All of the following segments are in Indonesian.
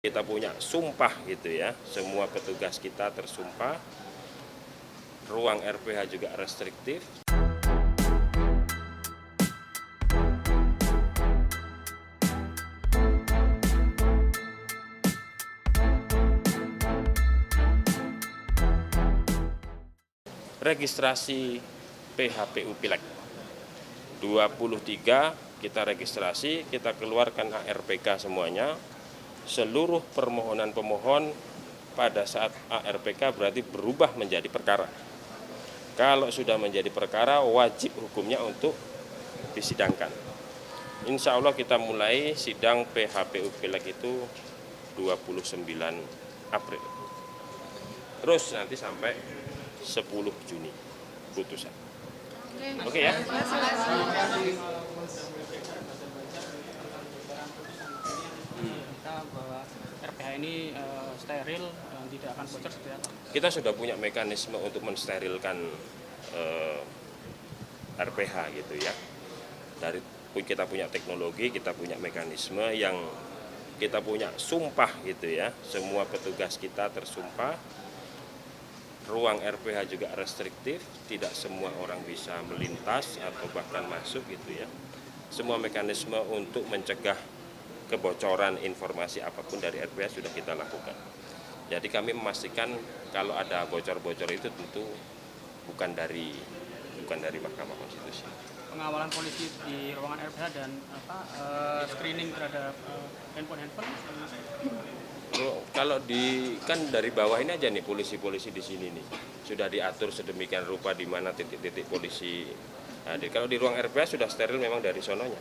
Kita punya sumpah gitu ya, semua petugas kita tersumpah, ruang RPH juga restriktif. Registrasi PHPU Pileg 23 kita registrasi, kita keluarkan ARPK semuanya. Seluruh permohonan pemohon pada saat ARPK berarti berubah menjadi perkara. Kalau sudah menjadi perkara, wajib hukumnya untuk disidangkan. Insya Allah kita mulai sidang PHPU Pileg itu 29 April. Terus nanti sampai 10 Juni putusan. Oke ya. Bahwa RPH ini steril dan tidak akan bocor seperti apa? Kita sudah punya mekanisme untuk mensterilkan RPH gitu ya. Kita punya teknologi, kita punya mekanisme yang kita punya sumpah gitu ya. Semua petugas kita tersumpah. Ruang RPH juga restriktif, tidak semua orang bisa melintas atau bahkan masuk gitu ya. Semua mekanisme untuk mencegah kebocoran informasi apapun dari RPH sudah kita lakukan. Jadi kami memastikan kalau ada bocor-bocor itu tentu bukan dari Mahkamah Konstitusi. Pengawalan polisi di ruangan RPH dan screening terhadap handphone. Kalau kan dari bawah ini aja nih polisi-polisi di sini nih sudah diatur sedemikian rupa di mana titik-titik polisi hadir. Kalau di ruang RPH sudah steril memang dari sononya.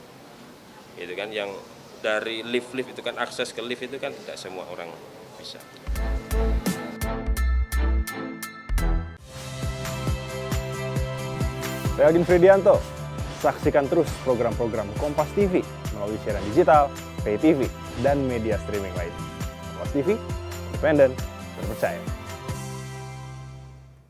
Itu kan yang dari lift itu kan akses ke lift itu kan tidak semua orang bisa. Saya Aldin Fridianto. Saksikan terus program-program Kompas TV melalui siaran digital, pay TV, dan media streaming lain. Kompas TV, independen, terpercaya.